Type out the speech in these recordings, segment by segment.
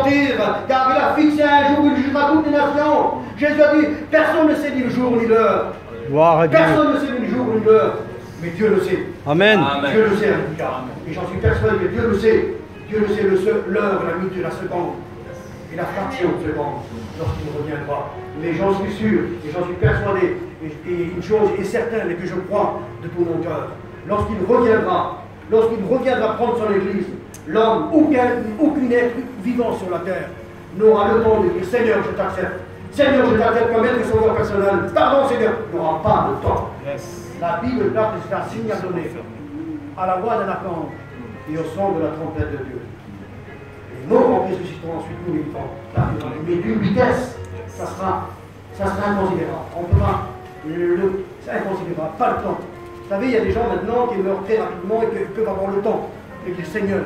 dire, car il a fixé un jour où il jugera toutes les nations. Jésus a dit, personne ne sait ni le jour ni l'heure. Gloire à Dieu. Personne ne sait ni le jour ni l'heure. Mais Dieu le sait. Amen. Dieu le sait, et j'en suis persuadé que Dieu le sait. Dieu le sait, l'heure, la minute, la seconde, et la fraction de seconde, lorsqu'il reviendra. Mais j'en suis sûr, et j'en suis persuadé, et une chose est certaine, et que je crois de tout mon cœur, lorsqu'il reviendra prendre son Église, l'homme, aucun être vivant sur la terre, n'aura le temps de dire, Seigneur, je t'accepte. Seigneur, je t'accepte comme maître et sauveur personnel. Pardon, Seigneur. Il n'aura pas de temps. La Bible garde un signe à donner à la voix d'un archange et au son de la trompette de Dieu. Les morts ressusciteront ensuite nous les vivants. Mais d'une vitesse, ça sera inconsidérable. On ne peut pas, c'est inconsidérable, pas le temps. Vous savez, il y a des gens maintenant qui meurent très rapidement et qui peuvent avoir le temps de dire Seigneur,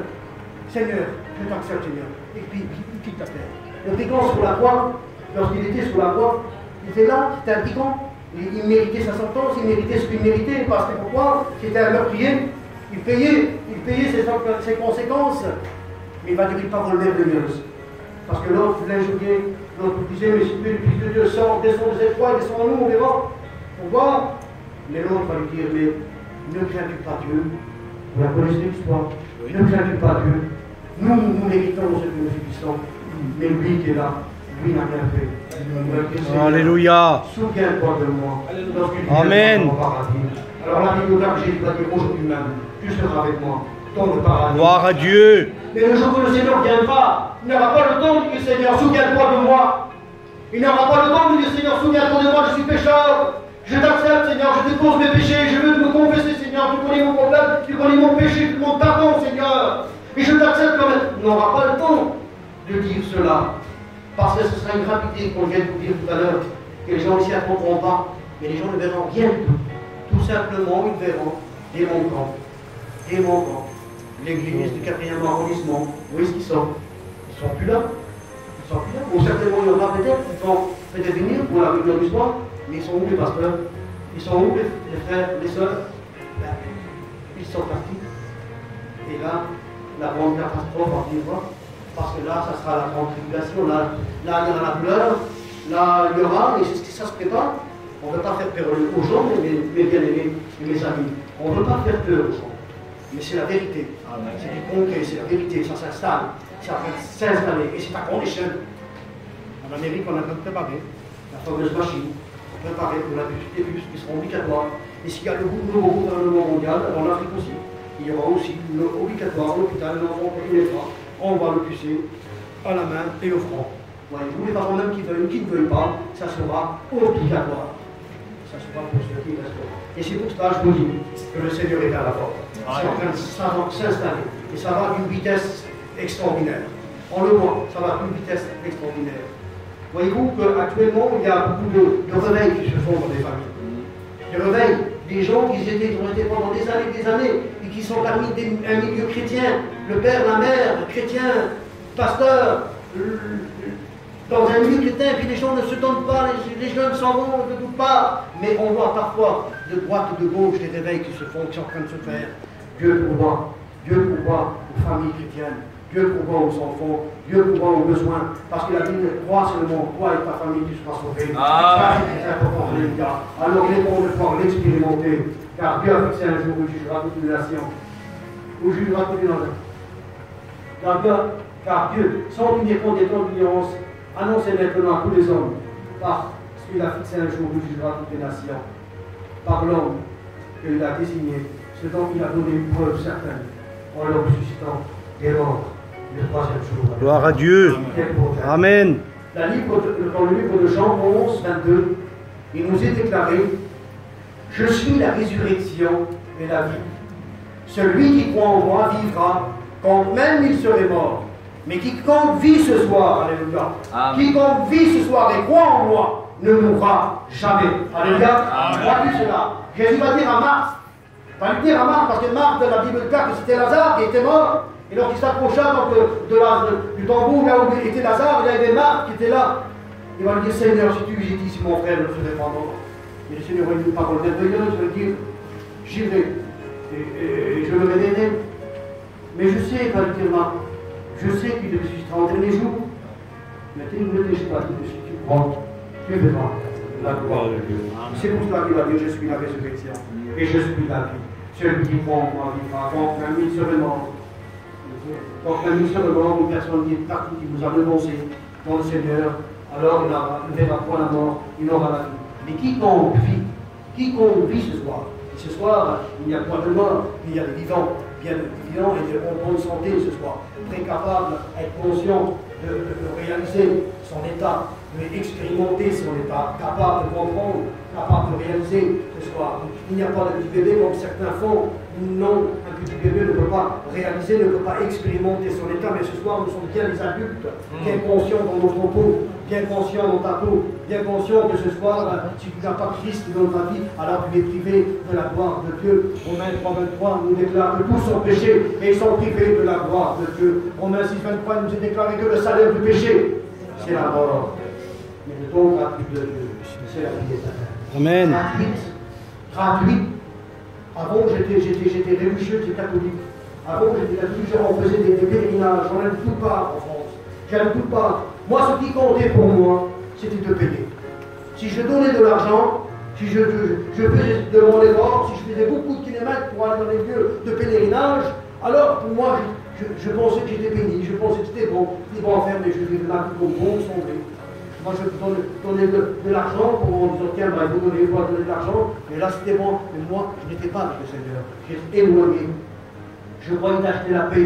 Seigneur, je t'accepte Seigneur. Et puis il quitte la terre. Le brigand sur la croix, lorsqu'il était sur la croix, il était là, c'était un brigand. Il méritait sa sentence, il méritait ce qu'il méritait, parce que pourquoi? C'était un meurtrier, il payait ses conséquences, mais il va dire une parole merveilleuse. Parce que l'autre l'injuriait, l'autre disait, mais si tu es le Fils de Dieu, descends de cette croix, descends à nous, on verra. On voit. Mais l'autre va lui dire, mais ne crains-tu pas Dieu? Vous la connaissez l'histoire. Ne crains-tu pas Dieu? Nous méritons ce que nous subissons, mais lui qui est là, lui n'a rien fait. Alléluia. Souviens-toi de moi. Amen. Alors la Bible que Jésus va dire aujourd'hui même, tu seras avec moi dans le paradis. Gloire à Dieu. Mais le jour où le Seigneur viendra, il n'aura pas le temps de dire Seigneur, souviens-toi de moi. Il n'aura pas le temps de dire Seigneur, souviens-toi de moi, je suis pécheur. Je t'accepte Seigneur, je dépose mes péchés, je veux me confesser Seigneur, tu connais mon problème, tu connais mon péché, tu demandes pardon Seigneur. Et je t'accepte quand même. Il n'aura pas le temps de dire cela. Parce que ce sera une rapidité qu'on vient de vous dire tout à l'heure, que les gens ici ne comprendront pas, mais les gens ne verront rien du tout. Tout simplement, ils verront des manquants. L'église du 4e arrondissement, où est-ce qu'ils sont? Ils ne sont plus là. Ils sont plus là. Bon, certainement, il y en aura peut-être qui vont peut-être venir pour la réunion du soir, mais ils sont où les pasteurs? Ils sont où les frères, les sœurs? Ben, ils sont partis. Et là, la grande catastrophe arrivera. Parce que là, ça sera la grande tribulation, là, il y aura la douleur, là, il y aura, et ça se prépare. On ne veut pas faire peur aux gens, mes bien-aimés, mes amis. On ne veut pas faire peur aux gens. Mais c'est la vérité. C'est du concret, c'est la vérité, ça s'installe, ça va s'installer, et c'est à grande échelle. En Amérique, on a préparé la fameuse machine, préparée pour la des puces qui seront obligatoires. Et s'il y a le nouveau gouvernement mondial, en Afrique aussi, il y aura aussi obligatoire, l'hôpital, l'enfant qui n'est pas. On va le pucer à la main et au front. Voyez-vous, les parents même qui veulent, qui ne veulent pas, ça sera obligatoire. Ça sera pour ceux qui resteront. Et c'est pour cela, je vous dis, que le Seigneur est à la porte. C'est en train de s'installer. Et ça va d'une vitesse extraordinaire. On le voit, ça va d'une vitesse extraordinaire. Voyez-vous qu'actuellement, il y a beaucoup de réveils qui se font dans les familles. Des réveils, des gens qui ont été pendant des années, et qui sont parmi un milieu chrétien, le père, la mère, chrétien, pasteur, dans un milieu chrétien, et puis les gens ne se donnent pas, les jeunes s'en vont de toutes parts, mais on voit parfois de droite ou de gauche des réveils qui se font, qui sont en train de se faire. Dieu pourvoit aux familles chrétiennes, Dieu pourvoit aux enfants, Dieu pourvoit aux besoins, parce que la Bible croit seulement, toi et ta famille, tu seras sauvé. Ça, c'est très important, alléluia. Alors il est bon de pouvoir l'expérimenter, car Dieu a fixé un jour où il jugera toutes les nations. Où il jugera toutes les nations. Car Dieu, sans tenir compte des temps d'ignorance, annoncez maintenant à tous les hommes, parce qu'il a fixé un jour où il jugera toutes les nations, par l'homme qu'il a désigné, ce dont il a donné une preuve certaine, en leur ressuscitant des morts le 3e jour. Gloire à Dieu. Amen. Dans le livre de Jean 11, 22, il nous est déclaré, je suis la résurrection et la vie. Celui qui croit en moi vivra, quand même il serait mort. Mais quiconque vit ce soir, alléluia, quiconque vit ce soir et croit en moi, ne mourra jamais. Alléluia. Vois-tu cela? Jésus va dire à Marthe, va lui dire à Marthe, parce que Marthe, la Bible déclare que c'était Lazare qui était mort, et donc il s'approcha du tambour là où était Lazare, il y avait Marthe qui était là. Il va lui dire, Seigneur, si tu étais ici, mon frère ne serait pas mort. Et le Seigneur va lui dire une parole merveilleuse, il va lui dire, j'irai, et je le révélerai. Mais je sais, va lui dire Marthe, Je sais qu'il ressuscitera en dernier jour. Mais tu ne réfléchis pas dessus, tu crois. Tu verras la gloire de Dieu. C'est pour cela qu'il a dit, je suis la résurrection et je suis la vie. Celui qui croit en moi vivra, donc même il serait mort. Donc même il serait mort, une personne qui est partie, qui vous a renoncé dans le Seigneur, alors il ne verra point la mort, il aura la vie. Mais quiconque vit ce soir, et ce soir, il n'y a pas de mort, mais il y a des vivants, bien des vivants et en bonne santé ce soir, très capables d'être conscients de réaliser son état, d'expérimenter son état, capable de comprendre, capable de réaliser ce soir. Il n'y a pas de petit bébé comme certains font. Non, un petit bébé ne peut pas réaliser, ne peut pas expérimenter son état, mais ce soir nous sommes bien les adultes, bien conscients dans notre peau, bien conscients dans ta peau, bien conscients que ce soir, si tu n'as pas Christ dans ta vie, alors tu es privé de la gloire de Dieu. Romains 3:23 nous déclare que tous sont péchés et ils sont privés de la gloire de Dieu. Romains 6:23 nous est déclaré que le salaire du péché, c'est la mort. Mais le don gratuit de Dieu, c'est la vie éternelle. Amen. Gratuite. Avant, j'étais religieux, j'étais catholique. Avant, j'étais catholique, on faisait des pèlerinages, on allait de toutes parts en France. J'allais de toutes parts. Moi, ce qui comptait pour moi, c'était de payer. Si je donnais de l'argent, si je faisais de mon effort, si je faisais beaucoup de kilomètres pour aller dans les lieux de pèlerinage, alors pour moi, je pensais que j'étais béni, je pensais que c'était bon à faire, mais je vivais là comme bon sombré. Moi, je donnais de l'argent pour en disant, tiens, il vous donnez, donner de l'argent, mais là, c'était bon. Mais moi, je n'étais pas avec le Seigneur. J'étais éloigné. Je croyais d'acheter la paix,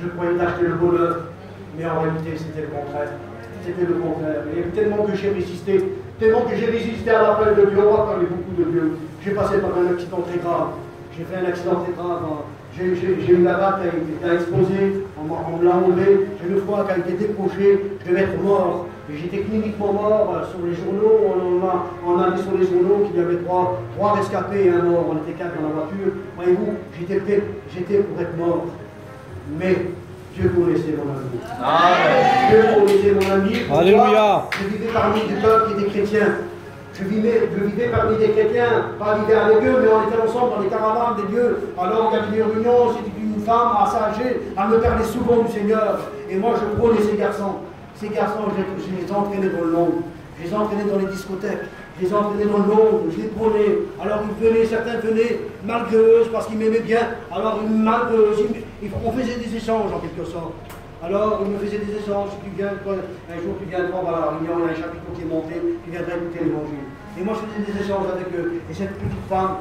je croyais d'acheter le bonheur, mais en réalité, c'était le contraire. C'était le contraire. Et tellement que j'ai résisté à l'appel de Dieu, on va parler beaucoup de Dieu. J'ai passé par un accident très grave. J'ai fait un accident très grave. J'ai eu la batte qui a explosé, on me l'a enlevé. J'ai une fois qui a été décroché, je devais être mort. Et j'étais cliniquement mort sur les journaux. On a dit sur les journaux qu'il y avait trois rescapés et un mort. On était 4 dans la voiture. Voyez-vous, j'étais pour être mort. Mais Dieu connaissait mon ami. Dieu connaissait mon ami. Alléluia. Je vivais parmi des peuples qui étaient chrétiens. Je vivais parmi des chrétiens, pas vivre avec eux, mais on était ensemble dans les caravanes des dieux. Alors, il y avait des réunions, c'était une femme assez âgée, elle me parlait souvent du Seigneur. Et moi, je prenais ces garçons. Ces garçons, je les entraînais dans le monde. Je les entraînais dans les discothèques. Je les entraînais dans le monde. Je les prenais. Alors, certains venaient malgré eux, parce qu'ils m'aimaient bien. Alors, malgré eux, on faisait des échanges en quelque sorte. Alors, il me faisait des échanges. Si tu viens, un jour, tu viendras à la réunion, il y a un chapitre qui est monté, tu viendras écouter l'évangile. Et moi, je faisais des échanges avec eux. Et cette petite femme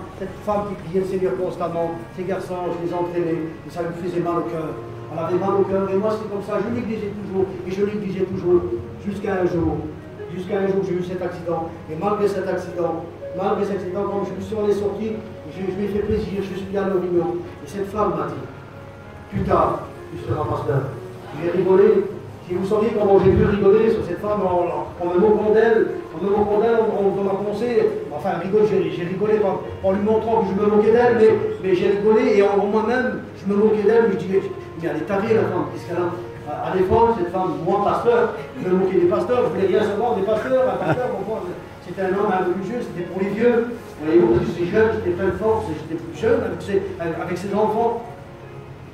qui priait le Seigneur constamment, ces garçons, je les entraînais, et ça me faisait mal au cœur. Elle avait mal au cœur, et moi, c'était comme ça. Je négligeais toujours, et je négligeais toujours, jusqu'à un jour, j'ai eu cet accident. Et malgré cet accident, quand je me suis sorti, je lui ai fait plaisir, je suis allé au réunion. Et cette femme m'a dit, plus tard, tu seras pasteur. J'ai rigolé. Si vous saviez comment j'ai pu rigoler sur cette femme en me moquant d'elle, on m'a pensé, enfin j'ai rigolé en lui montrant que je me moquais d'elle, mais j'ai rigolé et en moi-même, je me moquais d'elle, je disais, mais elle est tarée la femme, qu'est-ce qu'elle a à défendre, cette femme, moi pasteur, je me moquais des pasteurs, je voulais rien savoir des pasteurs, un pasteur, c'était un homme un peu plus vieux, c'était pour les vieux, voyez-vous, parce que j'étais jeune, j'étais plein de force, j'étais plus jeune avec ses enfants.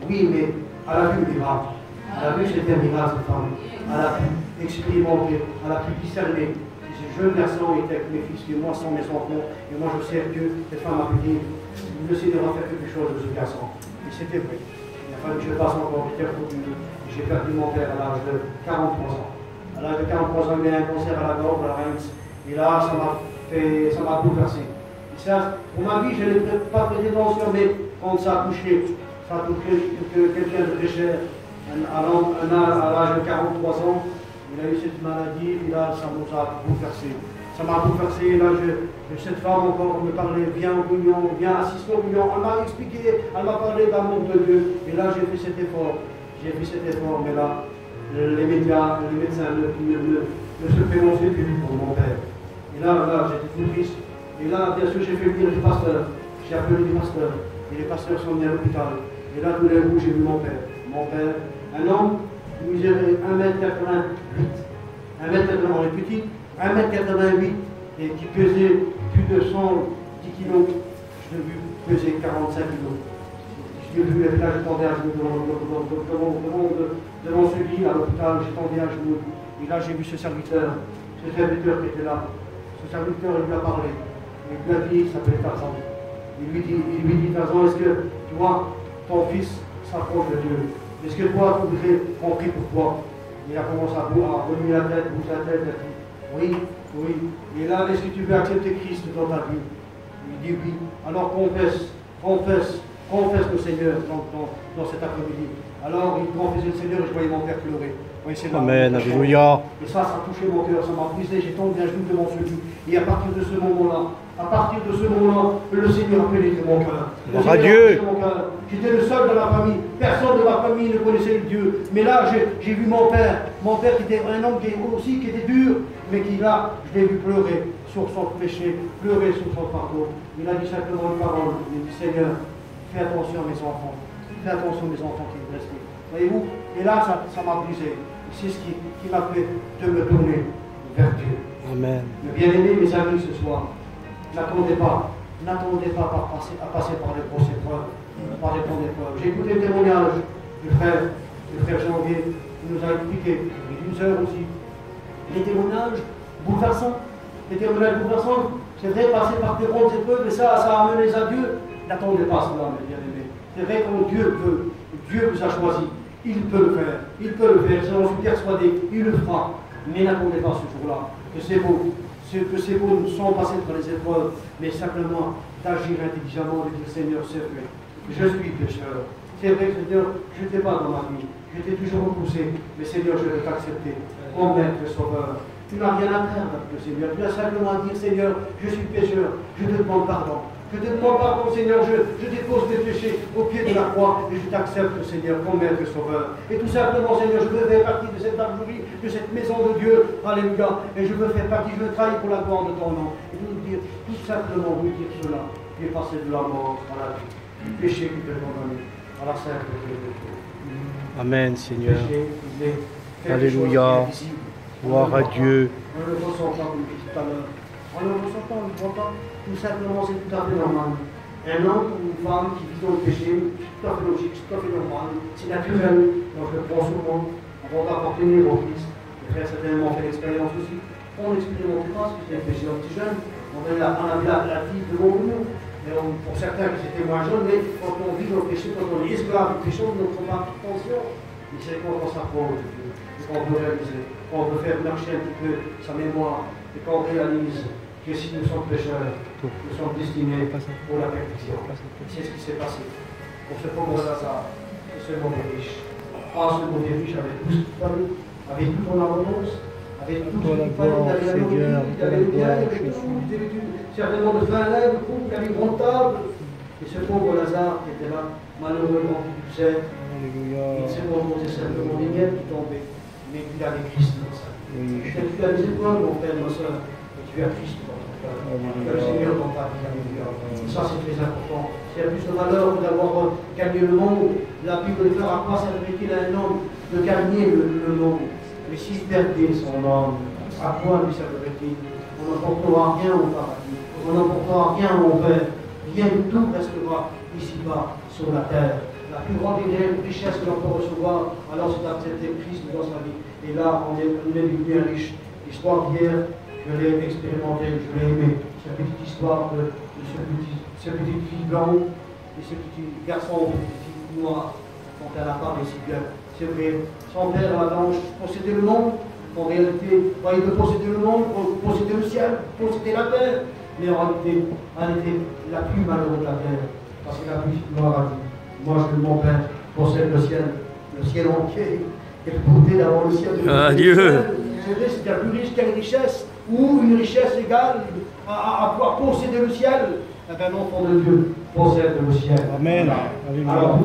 Oui, mais elle a vu le miracle. Elle a vu que c'était un miracle, cette femme. Elle a pu expérimenter, elle a pu discerner. Si ce jeune garçon était avec mes fils, que moi sans mes enfants, et moi je sais que cette femme a pu dire, le Seigneur va faire quelque chose de ce garçon. Et c'était vrai. Il a fallu que je passe encore, j'ai perdu mon père à l'âge de 43 ans. À l'âge de 43 ans, il y a un cancer à la gorge, à la Reims. Et là, ça m'a bouleversé. Et ça, pour ma vie, je n'ai pas fait attention, mais quand ça a touché quelqu'un de très cher. À l'âge de 43 ans, il a eu cette maladie, et là, ça nous a bouleversé. Ça m'a bouleversé, là, cette femme encore me parlait, viens aux réunions, viens assister aux réunions. Elle m'a expliqué, elle m'a parlé d'amour de Dieu, et là, j'ai fait cet effort, mais là, les médias, les médecins ne se prononçaient plus pour mon père. Et là, j'étais tout triste. Et là, bien sûr, j'ai fait venir les pasteurs, j'ai appelé les pasteurs, et les pasteurs sont venus à l'hôpital. Et là, tout d'un coup, j'ai vu mon père, un homme qui mesurait 1m88, on est petit, 1m88, et qui pesait plus de 110 kg. Je l'ai vu peser 45 kg. Dieu vu, là, je tendais un genou devant ce lit, à l'hôpital, j'ai tendu un genou. Et là, j'ai vu ce serviteur qui était là. Ce serviteur, il lui a parlé. Il lui a dit, il s'appelait Tarzan. Il lui dit, Tarzan, est-ce que toi, ton fils s'approche de Dieu? Est-ce que toi, tu voudrais qu'on prie pour toi? Il a commencé à remuer la tête, bouger la tête, il a dit, oui, oui. Et là, est-ce que tu veux accepter Christ dans ta vie? Il dit oui. Alors confesse le Seigneur dans cet après-midi. Alors il confessait le Seigneur et je voyais mon père pleurer. Oui, Amen, alléluia. Et ça a touché mon cœur, ça m'a brisé, j'ai tombé un genou devant celui. Et à partir de ce moment-là, le Seigneur a pénétré mon cœur. Gloire à Dieu. J'étais le seul de la famille. Personne de ma famille ne connaissait Dieu. Mais là, j'ai vu mon père qui était un homme qui était dur, mais qui là, je l'ai vu pleurer sur son péché, pleurer sur son fardeau. Il a dit simplement une parole. Il a dit, Seigneur, fais attention à mes enfants. Fais attention à mes enfants qui me restent. Voyez-vous? Et là, ça m'a brisé. C'est ce qui m'a fait de me tourner vers Dieu. Amen. Mais bien aimés, mes amis, ce soir, n'attendez pas à passer par les grosses épreuves, par les grandes épreuves. J'ai écouté le témoignage du frère Janvier, qui nous a expliqué, et d'une sœur aussi, les témoignages bouleversants. Les témoignages bouleversants, c'est vrai, passer par des grandes épreuves, et ça a amené à Dieu. N'attendez pas cela, mes bien-aimés. C'est vrai que Dieu peut, Dieu vous a choisi. Il peut le faire, j'en suis persuadé, il le fera. Mais n'attendez pas ce jour-là, que c'est beau sans passer par les épreuves, mais simplement d'agir intelligemment, de dire Seigneur, c'est vrai, je suis pécheur. C'est vrai, Seigneur, je n'étais pas dans ma vie, je t'ai toujours repoussé, mais Seigneur, je vais t'accepter, mon maître et sauveur. Tu n'as rien à faire avec le Seigneur, tu as simplement à dire Seigneur, je suis pécheur, je te demande pardon. Je te demande pardon, Seigneur, je dépose mes péchés au pied de la croix et je t'accepte, Seigneur, comme maître et sauveur. Et tout simplement, Seigneur, je veux faire partie de cette armorie, de cette maison de Dieu, alléluia. Et je veux faire partie, je veux trahir pour la gloire de ton nom. Et tout simplement, vous dire cela, tu es passé de la mort à la vie, du péché qui te condamné, à la sainteté de Dieu. Amen, Seigneur. Alléluia. Gloire à Dieu. On ne le ressent pas, comme je disais tout à l'heure. On ne le ressent pas, on ne le voit pas. Tout simplement, c'est tout à fait normal. Un homme ou une femme qui vit dans le péché, c'est tout à fait logique, c'est tout à fait normal. C'est naturel. Donc je le prends souvent. Avant d'appartenir au Christ. Les frères certainement ont fait l'expérience aussi. On n'expérimente pas ce que c'était le péché. On était jeune. On avait la vie devant nous. Mais pour certains qui étaient moins jeunes, mais quand on vit dans le péché, quand on est esclave du péché, on ne prend pas toute conscience. Mais c'est quand on s'approche de Dieu. Et quand on peut réaliser. Quand on peut faire marcher un petit peu sa mémoire. Et quand on réalise que si nous sommes pécheurs, nous sommes destinés pour la perfection. C'est ce qui s'est passé pour ce pauvre Lazare et ce mauvais riche. Pas ce mauvais riche avec tout ce qu'il fallait, avec toute son abondance, avec tout ce qu'il fallait, il avait la nourriture, il avait le bien, il avait tout, il avait certainement de vin lait, de coupe, il avait une grande table. Et ce pauvre Lazare qui était là, malheureusement, qui disait, il s'est rencontré simplement des miettes qui tombaient, mais il avait Christ dans sa vie. Tu as des épreuves, mon frère, ma soeur, et tu as Christ dans ton cœur. Tu as le Seigneur dans ta vie, alléluia. Ça, c'est très important. C'est plus de valeur d'avoir gagné le monde. La Bible déclare à quoi servirait-il à un homme de gagner le monde? Mais s'il perdait son âme, à quoi lui servirait-il? On n'emportera rien au paradis. On n'emportera rien au Père. Rien du tout restera ici-bas sur la terre. La plus grande richesse que l'on peut recevoir, alors c'est d'accepter Christ dans sa vie. Et là, on est devenu bien riche. L'histoire d'hier, je l'ai expérimenté, je l'ai aimé. Cette petite histoire de ce petit fille blanc et ce petit garçon, cette fille noire, dont elle a parlé si bien. C'est vrai, son père à l'ange possédait le monde. En réalité, il veut posséder le monde, posséder le ciel, posséder la terre. Mais en réalité, elle était la plus malheureuse de la terre. Parce que la petite noire a dit, moi je mon père possède le ciel entier. Et pour d'avoir le ciel de Adieu. C'est vrai, c'est bien plus riche qu'une richesse, ou une richesse égale à pouvoir posséder le ciel. Eh bien, l'enfant de Dieu possède le ciel. Amen. Alors,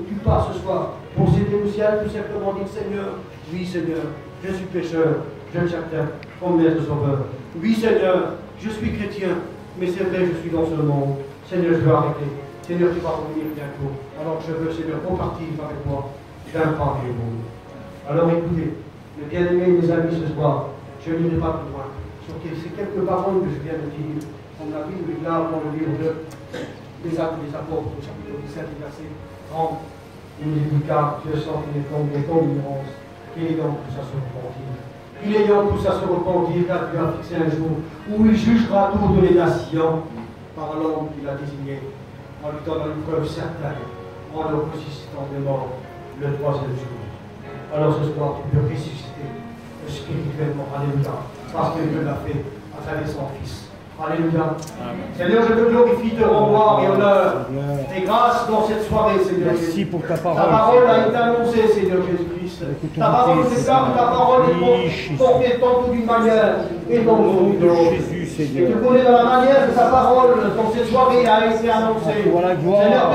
tu pars ce soir, posséder le ciel, tout simplement dire Seigneur, oui Seigneur, je suis pécheur, je t'accepte comme maître sauveur. Oui Seigneur, je suis chrétien, mais c'est vrai, je suis dans ce monde. Seigneur, je veux arrêter. Seigneur, tu vas revenir bientôt. Alors je veux, Seigneur, compartir avec moi d'un pas du monde. Alors écoutez, mes bien-aimés, mes amis, ce soir, je n'irai pas plus loin. Sur ces quelques paroles que je viens de dire, on a vu là dans le livre de les Actes des Apôtres, au chapitre 17, verset 30. Il nous dit, car Dieu sent qu'il est tombé ton ignorance, qu'il ayant tout ça se repentir. Qu'il ayant tout ça se repentir, car Dieu a fixé un jour où il jugera toutes les nations par l'homme qu'il a désigné, en lui donnant une preuve certaine, en le ressuscitant des morts le troisième jour. Alors ce soir, tu peux ressusciter spirituellement, alléluia, parce que Dieu l'a fait à travers son Fils. Alléluia. Seigneur, je te glorifie, te rends gloire et honneur et grâce dans cette soirée, Seigneur. Merci pour ta parole. Ta parole a été annoncée, Seigneur Jésus-Christ. Ta parole déclare que ta parole est portée tantôt d'une manière et dans l'autre. Jésus, Et Seigneur. tu connais dans la manière que ta parole dans cette soirée a été annoncée. Seigneur,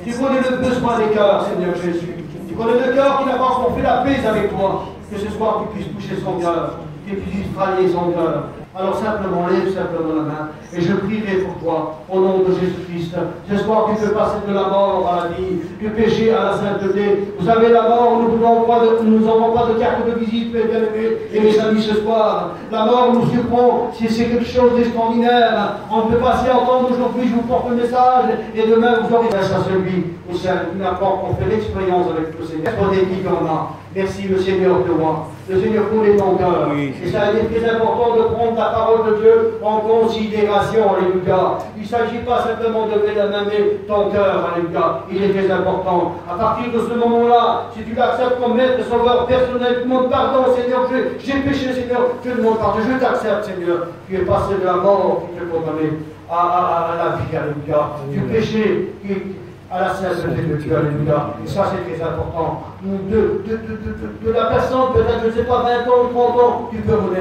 tu connais le besoin des cœurs, Seigneur Jésus. Tu connais le cœur qui n'a pas encore fait la paix avec toi. Que ce soir tu puisses toucher son cœur, que tu puisses travailler son cœur. Alors simplement, lève simplement la main et je prierai pour toi au nom de Jésus-Christ. Ce soir, tu peux passer de la mort à la vie, du péché à la sainteté. Vous savez, la mort, nous n'avons pas de carte de visite, mes bien-aimés et mes amis ce soir. La mort nous surprend si c'est quelque chose d'extraordinaire. On ne peut pas s'y entendre aujourd'hui, je vous porte le message et demain vous aurez grâce à celui au sein qui n'a pas encore fait l'expérience avec le Seigneur. Prenez qui en a. Merci le Seigneur de moi. Le Seigneur connaît ton cœur. Oui. Et ça a été très important de prendre ta parole de Dieu en considération. Alléluia. Il ne s'agit pas simplement de lever la main, mais ton cœur. Alléluia. Il est très important. À partir de ce moment-là, si tu l'acceptes comme maître, sauveur personnel, tu demandes pardon, Seigneur. J'ai péché, Seigneur. Je demande pardon. Je t'accepte, Seigneur. Tu es passé de la mort qui te condamnait à la vie. Alléluia. Du péché qui à la sainteté de Dieu, alléluia. Et ça, c'est très important. De la personne, peut-être, je ne sais pas, 20 ans ou 30 ans, tu peux renaître.